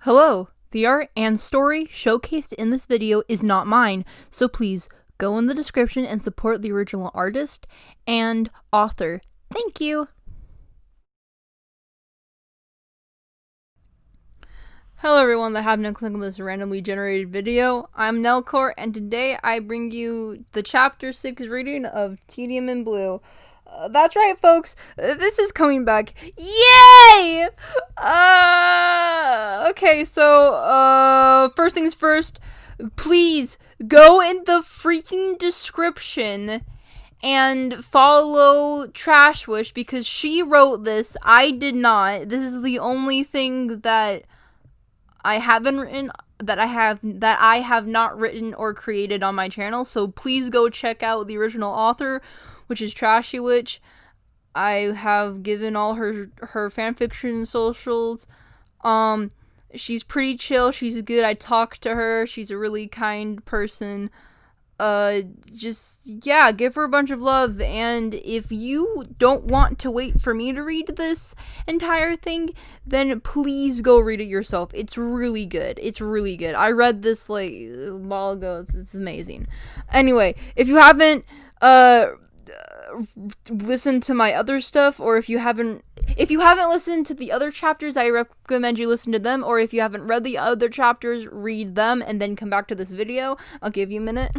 Hello! The art and story showcased in this video is not mine, so please go in the description and support the original artist and author. Thank you! Hello everyone that happened to click on this randomly generated video. I'm Nelcor, and today I bring you the Chapter 6 reading of Tedium In Blue. That's right, folks. This is coming back. Yay! Okay, so, first things first, please go in the freaking description and follow TrashyWitch because she wrote this. I did not. This is the only thing that I haven't written, that I have not written or created on my channel, so please go check out the original author, which is TrashyWitch. I have given all her fanfiction socials. She's pretty chill, she's good, I talked to her, she's a really kind person. Yeah, give her a bunch of love, and if you don't want to wait for me to read this entire thing, then please go read it yourself. It's really good. It's really good. I read this, like, a while ago. It's amazing. Anyway, if you haven't, listened to my other stuff, or if you haven't listened to the other chapters, I recommend you listen to them, or if you haven't read the other chapters, read them, and then come back to this video. I'll give you a minute.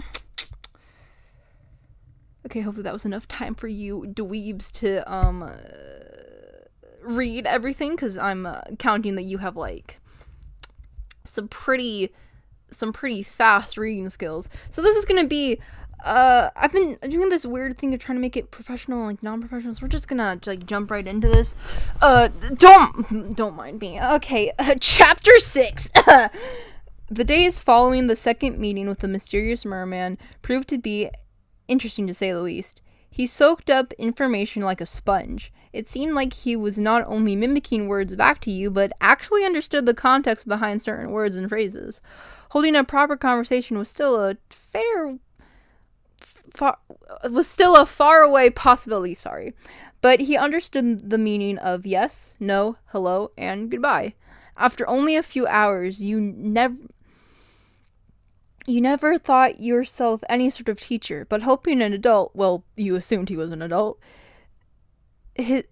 Okay, hopefully that was enough time for you dweebs to, read everything, because I'm, counting that you have, like, some pretty fast reading skills. So this is gonna be, I've been doing this weird thing of trying to make it professional, like, non-professional, so we're just gonna, like, jump right into this. Don't mind me. Okay, Chapter 6! The days following the second meeting with the mysterious merman proved to be interesting, to say the least. He soaked up information like a sponge. It seemed like he was not only mimicking words back to you, but actually understood the context behind certain words and phrases. Holding a proper conversation was still a faraway possibility, but he understood the meaning of yes, no, hello, and goodbye. After only a few hours, you never thought yourself any sort of teacher, but helping an adult, well, you assumed he was an adult. Okay,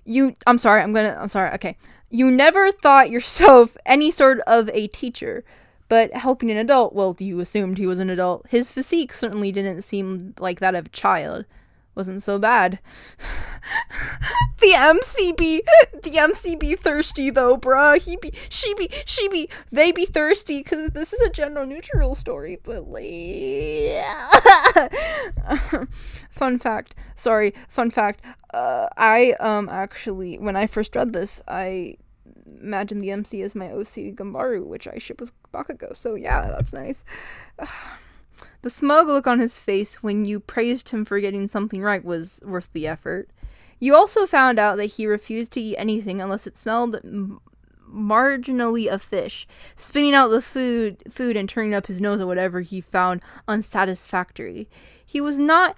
you never thought yourself any sort of a teacher, but helping an adult, well, you assumed he was an adult. His physique certainly didn't seem like that of a child. Wasn't so bad. The MCB thirsty though, bruh. They be thirsty, because this is a gender neutral story, but fun fact. Actually, when I first read this, I imagined the MC as my OC Gambaru, which I ship with Bakugo, so yeah, that's nice. The smug look on his face when you praised him for getting something right was worth the effort. You also found out that he refused to eat anything unless it smelled marginally of fish, spitting out the food and turning up his nose at whatever he found unsatisfactory. He was not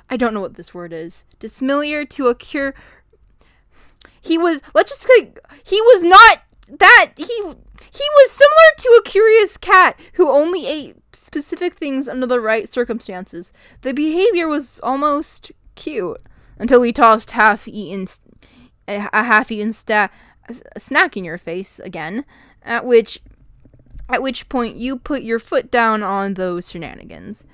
I don't know what this word is. Dismiliar to a cure. He was similar to a curious cat who only ate specific things under the right circumstances. The behavior was almost cute until he tossed a half-eaten snack in your face again, at which point you put your foot down on those shenanigans.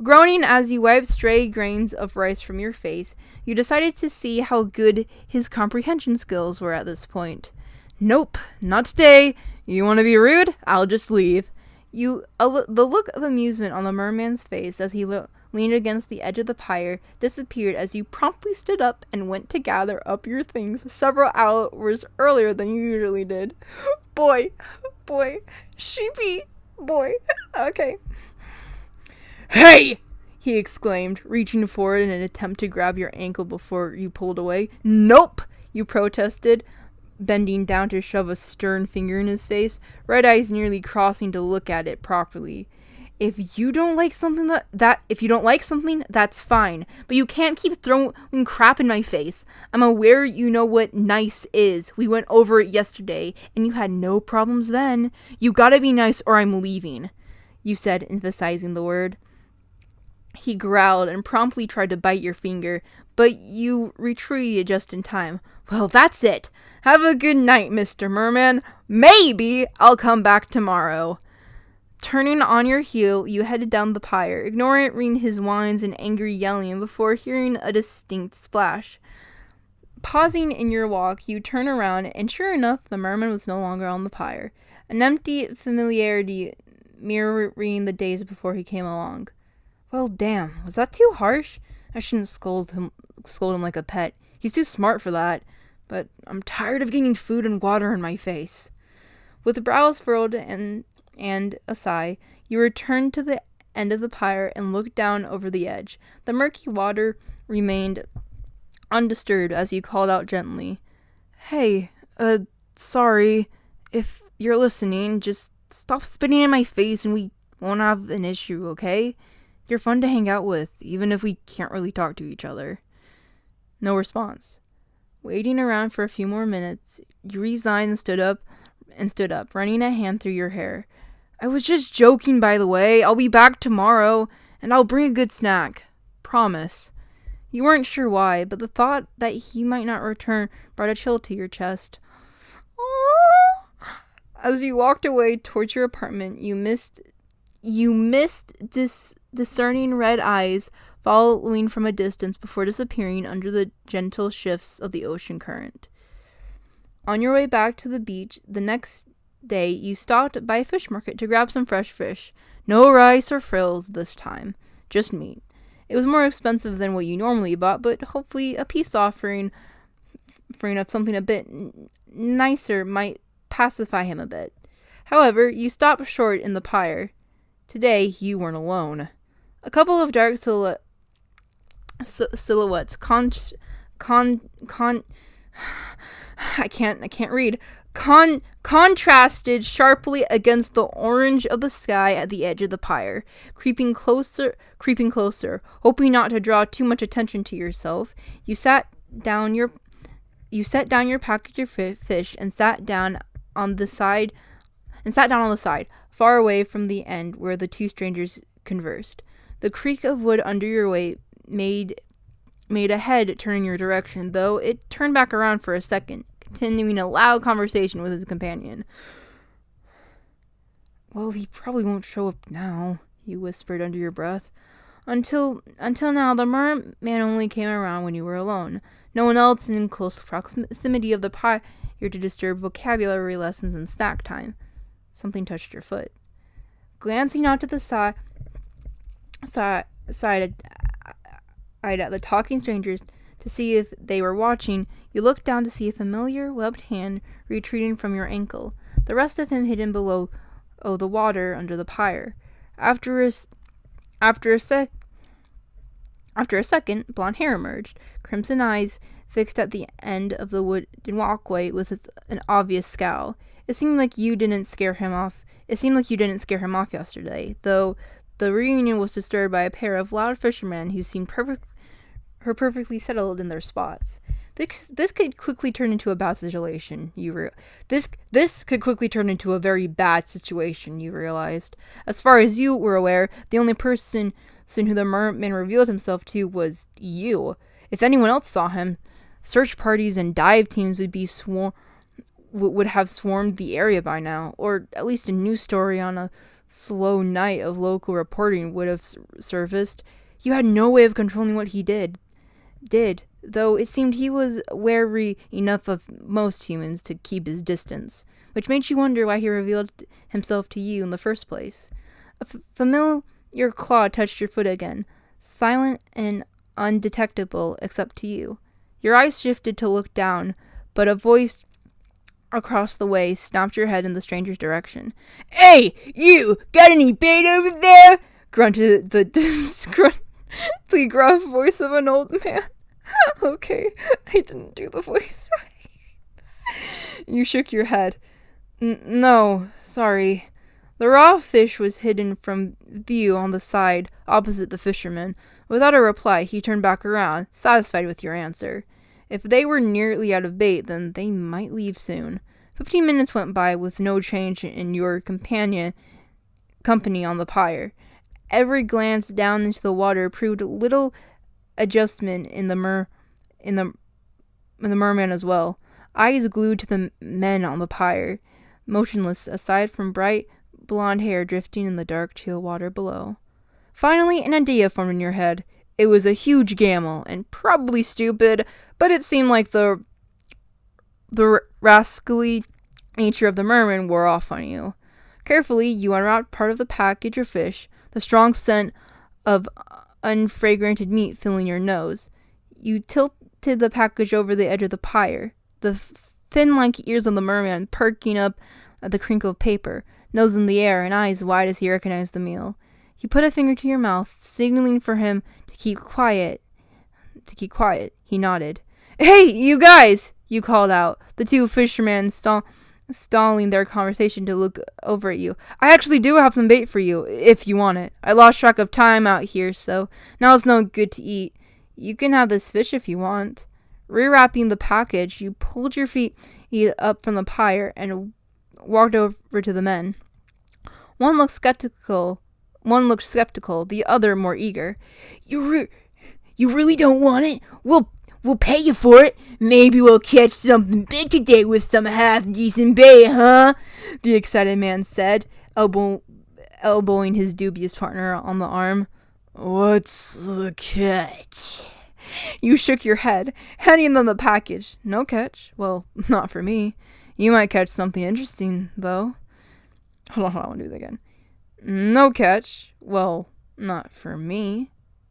Groaning as you wiped stray grains of rice from your face, you decided to see how good his comprehension skills were at this point. Nope, not today. You want to be rude? I'll just leave. The look of amusement on the merman's face as he leaned against the edge of the pyre disappeared as you promptly stood up and went to gather up your things several hours earlier than you usually did. Boy, sheepy, boy. Okay. Hey! He exclaimed, reaching forward in an attempt to grab your ankle before you pulled away. Nope! You protested, bending down to shove a stern finger in his face, red eyes nearly crossing to look at it properly. If you don't like something if you don't like something, that's fine. But you can't keep throwing crap in my face. I'm aware you know what nice is. We went over it yesterday, and you had no problems then. You gotta be nice or I'm leaving, you said, emphasizing the word. He growled and promptly tried to bite your finger, but you retreated just in time. Well, that's it. Have a good night, Mr. Merman. Maybe I'll come back tomorrow. Turning on your heel, you headed down the pier, ignoring his whines and angry yelling before hearing a distinct splash. Pausing in your walk, you turn around, and sure enough, the merman was no longer on the pier. An empty familiarity mirroring the days before he came along. Well, damn, was that too harsh? I shouldn't scold him like a pet. He's too smart for that. But I'm tired of getting food and water in my face. With brows furrowed and a sigh, you returned to the end of the pier and looked down over the edge. The murky water remained undisturbed as you called out gently. Hey, sorry. If you're listening, just stop spitting in my face and we won't have an issue, okay? You're fun to hang out with, even if we can't really talk to each other. No response. Waiting around for a few more minutes, you resigned and stood up, running a hand through your hair. I was just joking, by the way. I'll be back tomorrow, and I'll bring a good snack. Promise. You weren't sure why, but the thought that he might not return brought a chill to your chest. As you walked away towards your apartment, you missed discerning red eyes following from a distance before disappearing under the gentle shifts of the ocean current. On your way back to the beach the next day, you stopped by a fish market to grab some fresh fish. No rice or frills this time, just meat. It was more expensive than what you normally bought, but hopefully a peace offering of something a bit nicer might pacify him a bit. However, you stopped short in the pier. Today, you weren't alone. A couple of dark silhouettes contrasted sharply against the orange of the sky at the edge of the pier. Creeping closer, hoping not to draw too much attention to yourself, you set down your package of fish and sat down on the side, far away from the end where the two strangers conversed. The creak of wood under your weight made a head turn in your direction, though it turned back around for a second, continuing a loud conversation with his companion. Well, he probably won't show up now, you whispered under your breath. Until now, the merman only came around when you were alone. No one else in close proximity of the pier to disturb vocabulary lessons and snack time. Something touched your foot. Glancing out to the side at the talking strangers to see if they were watching, you looked down to see a familiar webbed hand retreating from your ankle, the rest of him hidden below the water under the pier. After a second, blonde hair emerged, crimson eyes fixed at the end of the wooden walkway with an obvious scowl. It seemed like you didn't scare him off yesterday, though the reunion was disturbed by a pair of loud fishermen who seemed perfectly settled in their spots. This could quickly turn into a bad situation. This could quickly turn into a very bad situation, you realized. As far as you were aware, the only person who the merman revealed himself to was you. If anyone else saw him, search parties and dive teams would have swarmed the area by now, or at least a news story on a slow night of local reporting would have surfaced. You had no way of controlling what he did, though it seemed he was wary enough of most humans to keep his distance, which made you wonder why he revealed himself to you in the first place. A familiar claw touched your foot again, silent and undetectable except to you. Your eyes shifted to look down, but a voice across the way snapped your head in the stranger's direction. Hey, you! Got any bait over there? Grunted the gruff voice of an old man. Okay, I didn't do the voice right. You shook your head. No, sorry. The raw fish was hidden from view on the side opposite the fisherman. Without a reply, he turned back around, satisfied with your answer. If they were nearly out of bait, then they might leave soon. 15 minutes went by with no change in your company on the pyre. Every glance down into the water proved little adjustment in the merman as well. Eyes glued to the men on the pyre, motionless aside from bright blonde hair drifting in the dark teal water below. Finally, an idea formed in your head. It was a huge gamble, and probably stupid, but it seemed like the rascally nature of the merman wore off on you. Carefully, you unwrapped part of the package of fish, the strong scent of unfragranted meat filling your nose. You tilted the package over the edge of the pyre, the fin-like ears of the merman perking up at the crinkle of paper, nose in the air and eyes wide as he recognized the meal. You put a finger to your mouth, signaling for him to keep quiet. He nodded. "Hey, you guys!" you called out, the two fishermen stalling their conversation to look over at you. "I actually do have some bait for you, if you want it. I lost track of time out here, so now it's no good to eat. You can have this fish if you want." Rewrapping the package, you pulled your feet up from the pyre and walked over to the men. One looked skeptical, the other more eager. You really don't want it? We'll pay you for it. Maybe we'll catch something big today with some half-decent bait, huh?" the excited man said, elbowing his dubious partner on the arm. "What's the catch?" You shook your head, handing them the package. "No catch. Well, not for me. You might catch something interesting, though." Hold on, I want to do that again. "No catch. Well, not for me.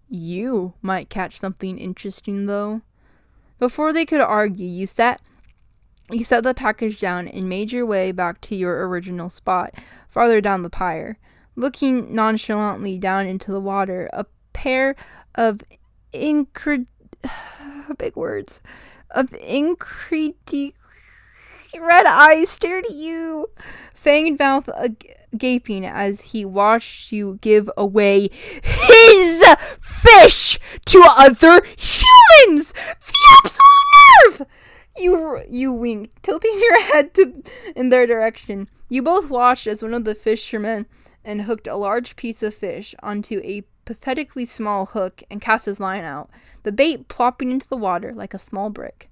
You might catch something interesting, though." Before they could argue, you set the package down and made your way back to your original spot, farther down the pyre. Looking nonchalantly down into the water, a pair of red eyes stared at you, fanged mouth gaping as he watched you give away his fish to other humans. The absolute nerve! You winked, tilting your head in their direction. You both watched as one of the fishermen hooked a large piece of fish onto a pathetically small hook and cast his line out, the bait plopping into the water like a small brick.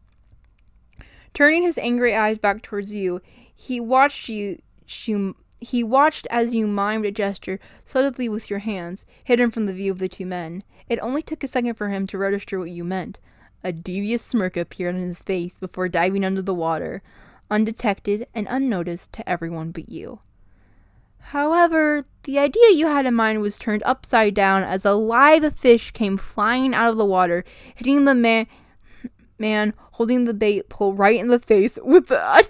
Turning his angry eyes back towards you, he watched as you mimed a gesture subtly with your hands, hidden from the view of the two men. It only took a second for him to register what you meant. A devious smirk appeared on his face before diving under the water, undetected and unnoticed to everyone but you. However, the idea you had in mind was turned upside down as a live fish came flying out of the water, hitting the man holding the bait pole right in the face with a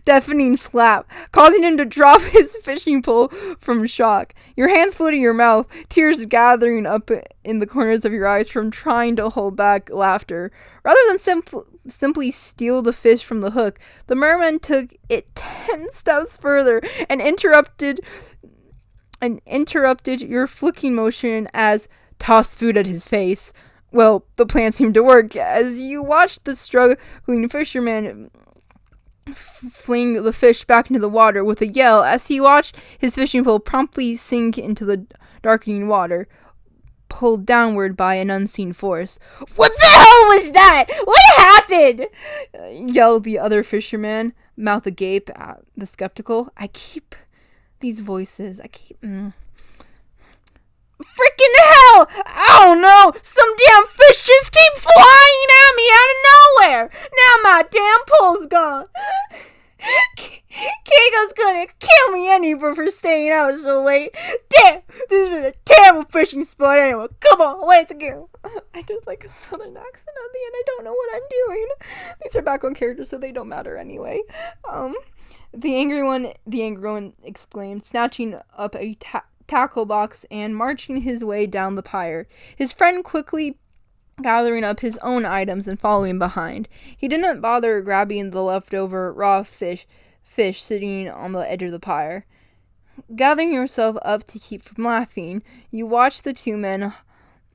deafening slap, causing him to drop his fishing pole from shock. Your hands flew to your mouth, tears gathering up in the corners of your eyes from trying to hold back laughter. Rather than simply steal the fish from the hook, the merman took it 10 steps further and interrupted your flicking motion as tossed food at his face. Well, the plan seemed to work, as you watched the struggling fisherman fling the fish back into the water with a yell as he watched his fishing pole promptly sink into the darkening water, pulled downward by an unseen force. "What the hell was that? What happened?" yelled the other fisherman, mouth agape at the skeptical. I keep Freaking hell! I don't know! Some damn fish just keep flying at me out of nowhere! Now my damn pole's gone! Keiko's gonna kill me anyway for staying out so late. Damn! This was a terrible fishing spot anyway. Come on, let's go! I did like a southern accent at the end. I don't know what I'm doing. These are background characters, so they don't matter anyway. The angry one exclaimed, snatching up a tackle box and marching his way down the pyre, his friend quickly gathering up his own items and following behind. He didn't bother grabbing the leftover raw fish sitting on the edge of the pyre. Gathering yourself up to keep from laughing, you watch the two men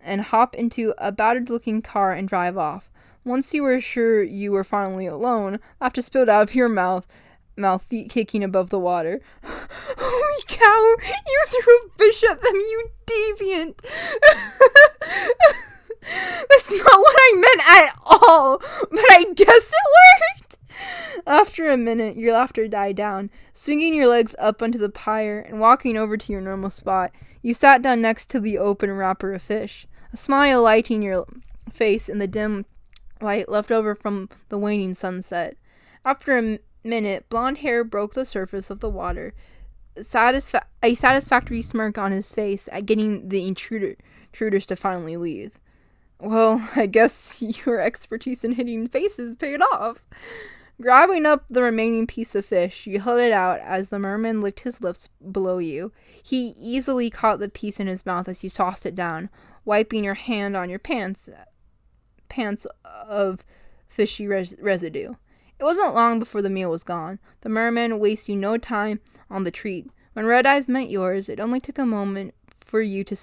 and hop into a battered-looking car and drive off. Once you were sure you were finally alone, laughter spilled out of your mouth, feet kicking above the water. Holy cow! You threw a fish at them, you deviant! That's not what I meant at all, but I guess it worked! After a minute, your laughter died down. Swinging your legs up onto the pyre and walking over to your normal spot, you sat down next to the open wrapper of fish, a smile lighting your face in the dim light left over from the waning sunset. After a minute, blonde hair broke the surface of the water, a satisfactory smirk on his face at getting the intruders to finally leave. Well, I guess your expertise in hitting faces paid off. Grabbing up the remaining piece of fish, you held it out as the merman licked his lips below you. He easily caught the piece in his mouth as you tossed it down, wiping your hand on your pants of fishy residue. It wasn't long before the meal was gone. The merman wasted no time on the treat. When red eyes met yours, it only took a moment for you to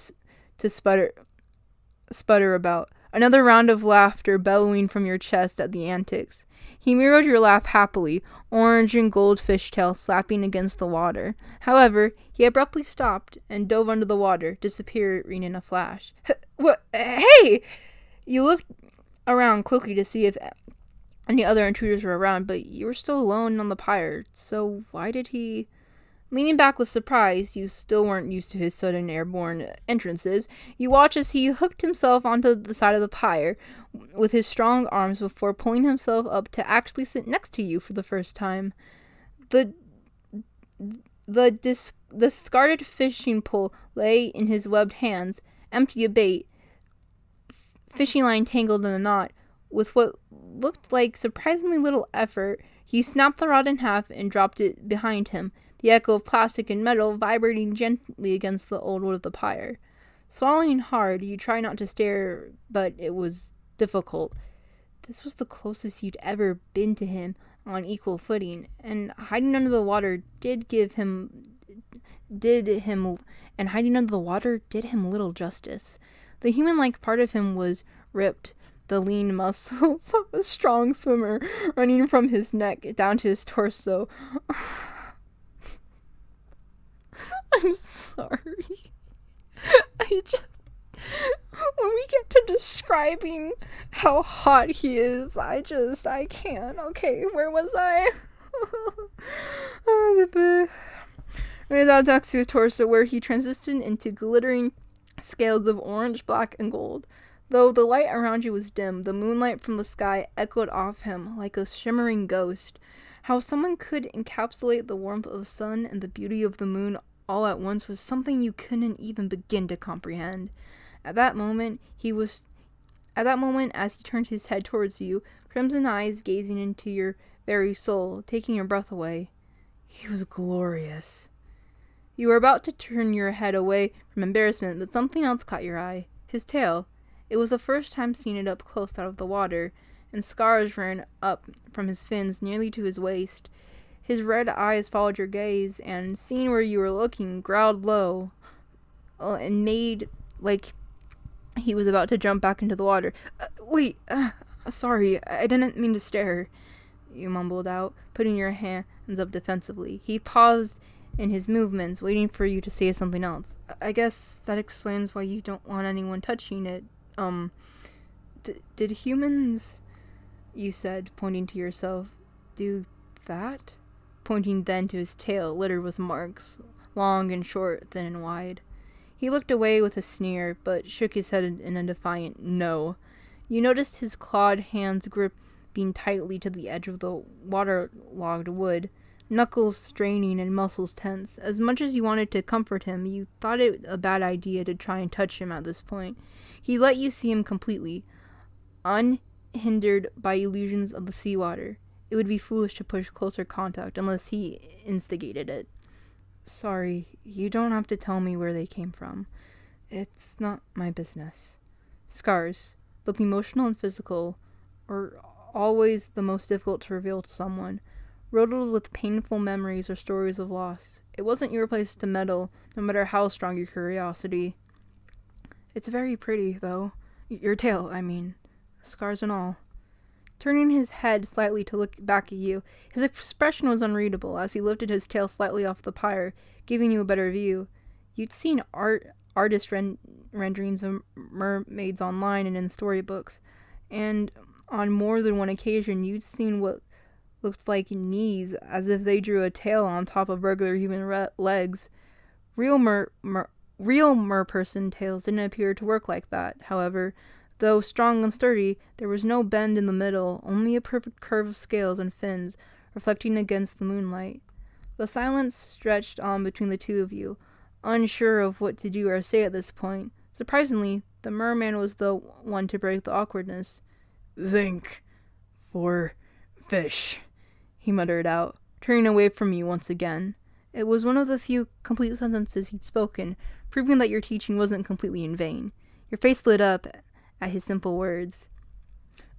sputter about. Another round of laughter bellowing from your chest at the antics. He mirrored your laugh happily, orange and gold fishtail slapping against the water. However, he abruptly stopped and dove under the water, disappearing in a flash. What? Hey! You looked around quickly to see if any other intruders were around, but you were still alone on the pyre, so why did he... Leaning back with surprise, you still weren't used to his sudden airborne entrances. You watched as he hooked himself onto the side of the pyre with his strong arms before pulling himself up to actually sit next to you for the first time. The discarded fishing pole lay in his webbed hands, empty of bait, fishing line tangled in a knot. With what looked like surprisingly little effort, he snapped the rod in half and dropped it behind him, the echo of plastic and metal vibrating gently against the old wood of the pyre. Swallowing hard, you tried not to stare, but it was difficult. This was the closest you'd ever been to him on equal footing, and hiding under the water did him little justice. The human-like part of him was ripped, the lean muscles of a strong swimmer running from his neck down to his torso. I'm sorry. When we get to describing how hot he is, I can't. Okay, where was I? Right next to his torso, where he transitioned into glittering scales of orange, black, and gold. Though the light around you was dim, the moonlight from the sky echoed off him like a shimmering ghost. How someone could encapsulate the warmth of the sun and the beauty of the moon all at once was something you couldn't even begin to comprehend. At that moment, as he turned his head towards you, crimson eyes gazing into your very soul, taking your breath away. He was glorious. You were about to turn your head away from embarrassment, but something else caught your eye. His tail. It was the first time seeing it up close out of the water, and scars ran up from his fins nearly to his waist. His red eyes followed your gaze, and seeing where you were looking, growled low, and made like he was about to jump back into the water. Sorry, I didn't mean to stare, you mumbled out, putting your hands up defensively. He paused in his movements, waiting for you to say something else. I guess that explains why you don't want anyone touching it. Did humans, you said, pointing to yourself, do that? Pointing then to his tail, littered with marks, long and short, thin and wide. He looked away with a sneer, but shook his head in a defiant no. You noticed his clawed hands gripping tightly to the edge of the waterlogged wood, knuckles straining and muscles tense. As much as you wanted to comfort him, you thought it a bad idea to try and touch him at this point. He let you see him completely, unhindered by illusions of the seawater. It would be foolish to push closer contact unless he instigated it. Sorry, you don't have to tell me where they came from. It's not my business. Scars, both emotional and physical, are always the most difficult to reveal to someone. riddled with painful memories or stories of loss. It wasn't your place to meddle, no matter how strong your curiosity. It's very pretty, though. Your tail, I mean. Scars and all. Turning his head slightly to look back at you, his expression was unreadable as he lifted his tail slightly off the pyre, giving you a better view. You'd seen artist renderings of mermaids online and in storybooks, and on more than one occasion you'd seen what looked like knees, as if they drew a tail on top of regular human legs. Real merperson tails didn't appear to work like that, however. Though strong and sturdy, there was no bend in the middle, only a perfect curve of scales and fins, reflecting against the moonlight. The silence stretched on between the two of you, unsure of what to do or say at this point. Surprisingly, the merman was the one to break the awkwardness. "Think for fish," he muttered out, turning away from you once again. It was one of the few complete sentences he'd spoken, proving that your teaching wasn't completely in vain. Your face lit up at his simple words.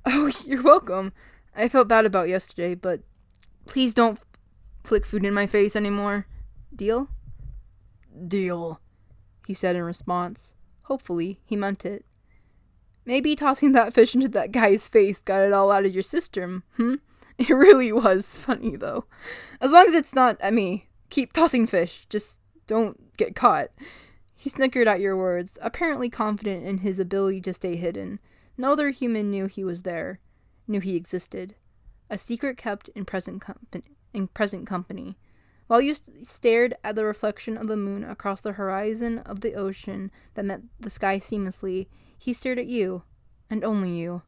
"Oh, you're welcome. I felt bad about yesterday, but please don't flick food in my face anymore. Deal?" "Deal," he said in response. Hopefully, he meant it. Maybe tossing that fish into that guy's face got it all out of your system, It really was funny, though. As long as it's not at me, keep tossing fish. Just don't get caught. He snickered at your words, apparently confident in his ability to stay hidden. No other human knew he was there, knew he existed. A secret kept in present company. While you stared at the reflection of the moon across the horizon of the ocean that met the sky seamlessly, he stared at you, and only you.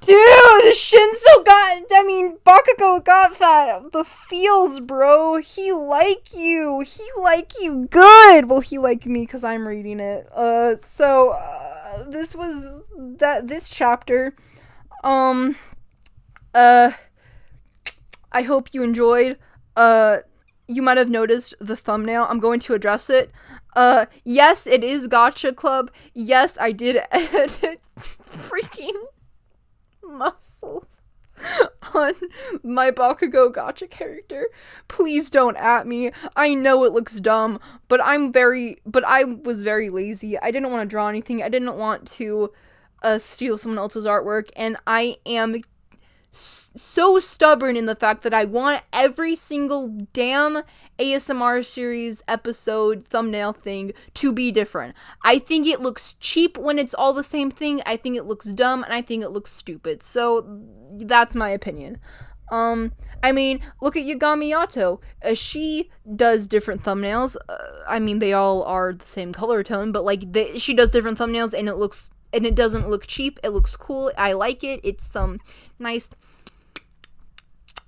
Dude, Bakugo got the feels, bro. He like you good. Well, he liked me because I'm reading it. This was this chapter. I hope you enjoyed. You might have noticed the thumbnail. I'm going to address it. Yes, it is Gacha Club. Yes, I did edit freaking muscles on my Bakugo Gacha character. Please don't at me. I know it looks dumb, but I was very lazy. I didn't want to draw anything. I didn't want to steal someone else's artwork, and I am so stubborn in the fact that I want every single damn ASMR series episode thumbnail thing to be different. I think it looks cheap when it's all the same thing. I think it looks dumb, and I think it looks stupid. So that's my opinion. Look at Yagami Yato. She does different thumbnails. They all are the same color tone, but she does different thumbnails, and it doesn't look cheap. It looks cool. I like it. It's some nice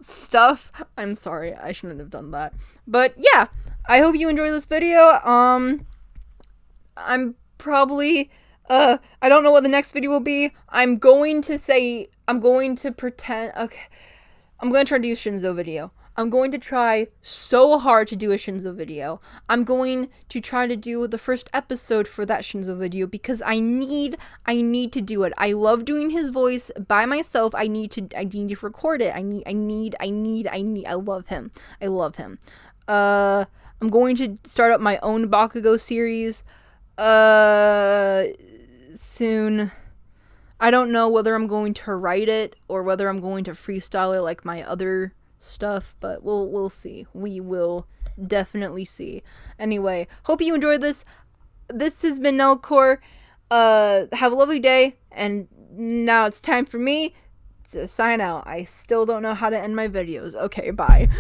stuff. I'm sorry, I shouldn't have done that. But yeah, I hope you enjoyed this video. I'm probably I don't know what the next video will be. I'm going to try to do a Shinzo video. I'm going to try so hard to do a Shinzo video. I'm going to try to do the first episode for that Shinzo video because I need to do it. I love doing his voice by myself. I need to record it. I love him. I'm going to start up my own Bakugo series soon. I don't know whether I'm going to write it or whether I'm going to freestyle it like my other stuff, but we'll see. We will definitely see. Anyway, hope you enjoyed this. This has been Nelcor. Have a lovely day, and now it's time for me to sign out. I still don't know how to end my videos. Okay, bye.